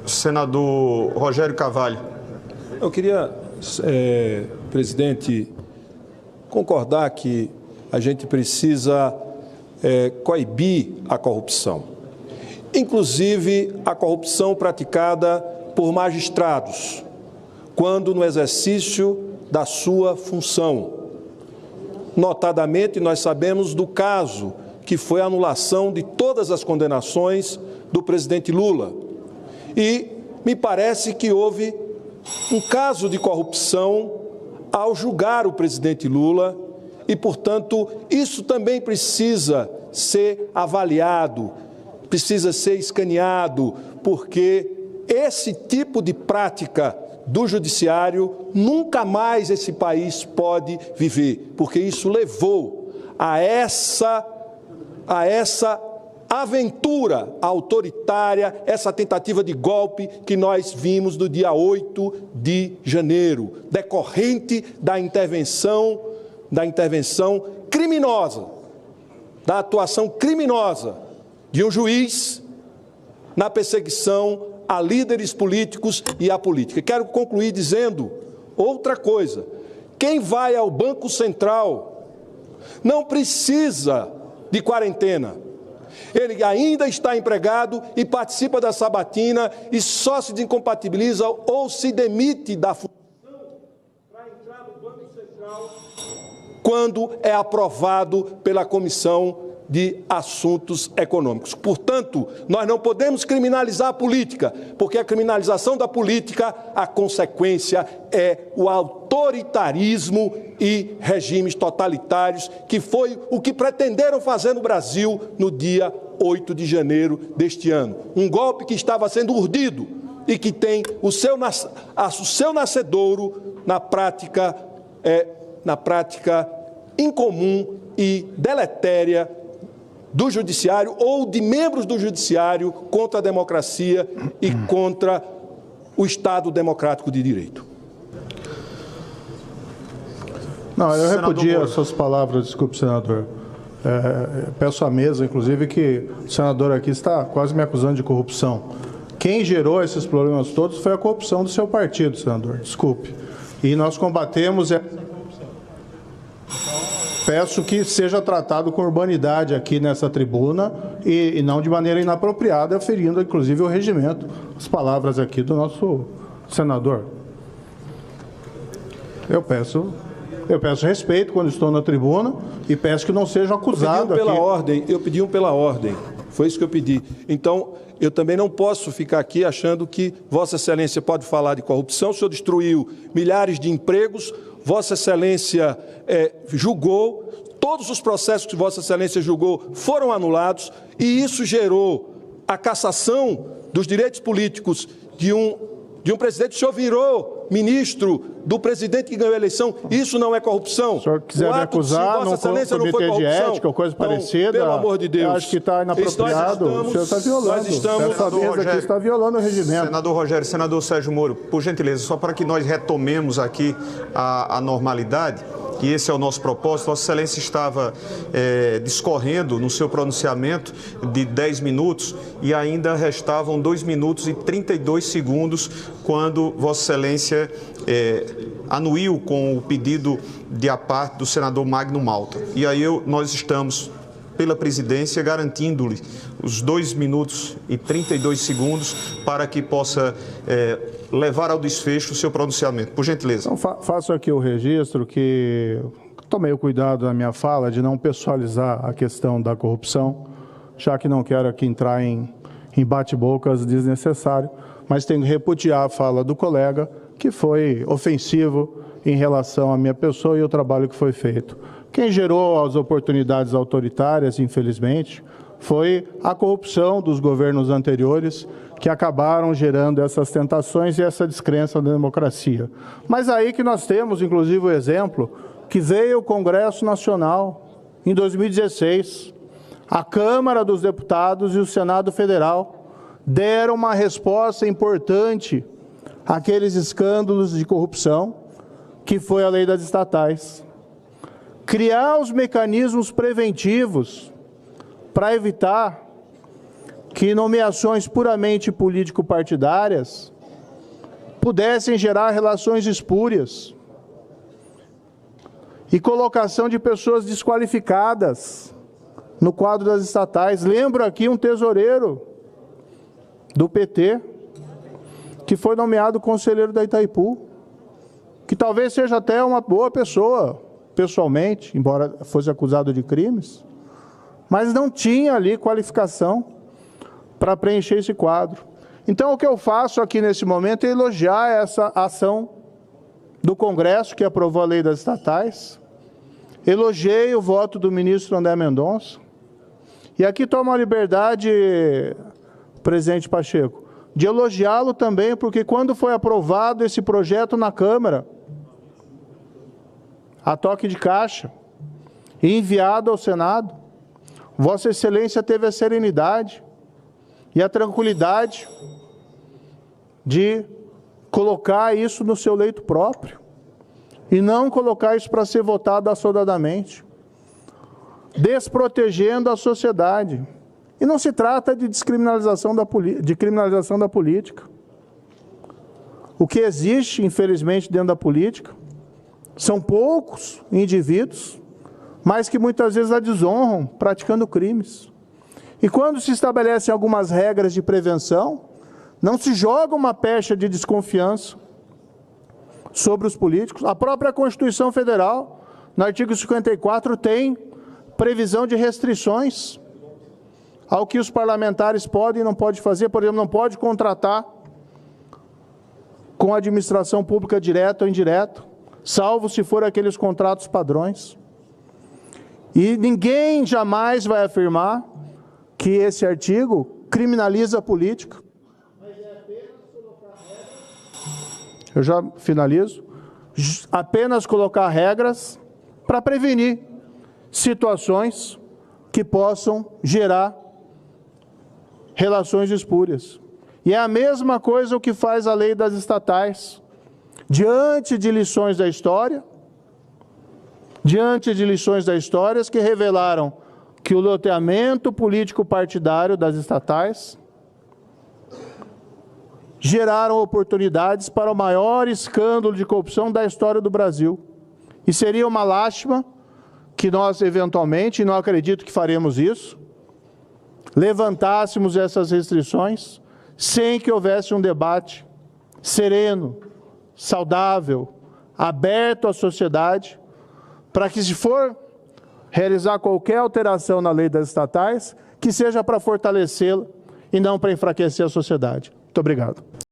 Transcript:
Senador Rogério Carvalho. Eu queria, presidente, concordar que a gente precisa coibir a corrupção, inclusive a corrupção praticada por magistrados, quando no exercício da sua função. Notadamente, nós sabemos do caso que foi a anulação de todas as condenações do presidente Lula. E me parece que houve um caso de corrupção ao julgar o presidente Lula e, portanto, isso também precisa ser avaliado, precisa ser escaneado, porque esse tipo de prática do judiciário nunca mais esse país pode viver, porque isso levou a essa aventura autoritária, essa tentativa de golpe que nós vimos no dia 8 de janeiro, decorrente da intervenção criminosa, da atuação criminosa de um juiz na perseguição a líderes políticos e à política. Quero concluir dizendo outra coisa. Quem vai ao Banco Central não precisa de quarentena. Ele ainda está empregado e participa da sabatina e só se desincompatibiliza ou se demite da função para entrar no Banco Central quando é aprovado pela Comissão de Assuntos Econômicos. Portanto, nós não podemos criminalizar a política, porque a criminalização da política, a consequência é o autoritarismo e regimes totalitários, que foi o que pretenderam fazer no Brasil no dia 8 de janeiro deste ano. Um golpe que estava sendo urdido e que tem o seu nascedouro na prática incomum e deletéria do judiciário ou de membros do judiciário contra a democracia e contra o Estado democrático de direito. Não, eu repudio as suas palavras, desculpe, senador. Peço à mesa, inclusive, que o senador aqui está quase me acusando de corrupção. Quem gerou esses problemas todos foi a corrupção do seu partido, senador, desculpe. E nós combatemos essa corrupção. Peço que seja tratado com urbanidade aqui nessa tribuna e não de maneira inapropriada, ferindo, inclusive, o regimento, as palavras aqui do nosso senador. Eu peço respeito quando estou na tribuna e peço que não seja acusado aqui. Eu pedi pela ordem, foi isso que eu pedi. Então, eu também não posso ficar aqui achando que Vossa Excelência pode falar de corrupção. O senhor destruiu milhares de empregos, Vossa Excelência julgou, todos os processos que Vossa Excelência julgou foram anulados e isso gerou a cassação dos direitos políticos de um presidente. O senhor virou ministro do presidente que ganhou a eleição. Isso não é corrupção. Se o senhor quiser me acusar num comitê de ética ou coisa parecida, pelo amor de Deus, acho que está inapropriado. O senhor está violando. Dessa vez aqui está violando o regimento. Senador Rogério, senador Sérgio Moro, por gentileza, só para que nós retomemos aqui a normalidade, que esse é o nosso propósito. Vossa Excelência estava discorrendo no seu pronunciamento de 10 minutos e ainda restavam 2 minutos e 32 segundos quando Vossa Excelência anuiu com o pedido de parte do senador Magno Malta. E aí nós estamos, pela presidência, garantindo-lhe os 2 minutos e 32 segundos para que possa levar ao desfecho o seu pronunciamento. Por gentileza. Então, faço aqui o registro que tomei o cuidado na minha fala de não pessoalizar a questão da corrupção, já que não quero aqui entrar em bate-bocas desnecessário, mas tenho que repudiar a fala do colega, que foi ofensivo em relação à minha pessoa e o trabalho que foi feito. Quem gerou as oportunidades autoritárias, infelizmente, foi a corrupção dos governos anteriores, que acabaram gerando essas tentações e essa descrença na democracia. Mas aí que nós temos, inclusive, o exemplo que veio o Congresso Nacional em 2016. A Câmara dos Deputados e o Senado Federal deram uma resposta importante àqueles escândalos de corrupção, que foi a lei das estatais. Criar os mecanismos preventivos para evitar que nomeações puramente político-partidárias pudessem gerar relações espúrias e colocação de pessoas desqualificadas no quadro das estatais. Lembro aqui um tesoureiro do PT, que foi nomeado conselheiro da Itaipu, que talvez seja até uma boa pessoa, pessoalmente, embora fosse acusado de crimes, mas não tinha ali qualificação para preencher esse quadro. Então, o que eu faço aqui nesse momento é elogiar essa ação do Congresso, que aprovou a lei das estatais, elogiei o voto do ministro André Mendonça, e aqui tomo a liberdade, presidente Pacheco, de elogiá-lo também, porque quando foi aprovado esse projeto na Câmara, a toque de caixa, e enviado ao Senado, Vossa Excelência teve a serenidade e a tranquilidade de colocar isso no seu leito próprio e não colocar isso para ser votado assodadamente, desprotegendo a sociedade. E não se trata de criminalização da política. O que existe, infelizmente, dentro da política são poucos indivíduos, mas que muitas vezes a desonram praticando crimes. E quando se estabelecem algumas regras de prevenção, não se joga uma pecha de desconfiança sobre os políticos. A própria Constituição Federal, no artigo 54, tem previsão de restrições ao que os parlamentares podem e não podem fazer. Por exemplo, não pode contratar com a administração pública direta ou indireta, salvo se for aqueles contratos padrões. E ninguém jamais vai afirmar que esse artigo criminaliza a política. Eu já finalizo. Apenas colocar regras para prevenir situações que possam gerar relações espúrias. E é a mesma coisa o que faz a lei das estatais. Diante de lições da história, que revelaram que o loteamento político-partidário das estatais geraram oportunidades para o maior escândalo de corrupção da história do Brasil. E seria uma lástima que nós, eventualmente, e não acredito que faremos isso, levantássemos essas restrições sem que houvesse um debate sereno, saudável, aberto à sociedade, para que, se for realizar qualquer alteração na lei das estatais, que seja para fortalecê-la e não para enfraquecer a sociedade. Muito obrigado.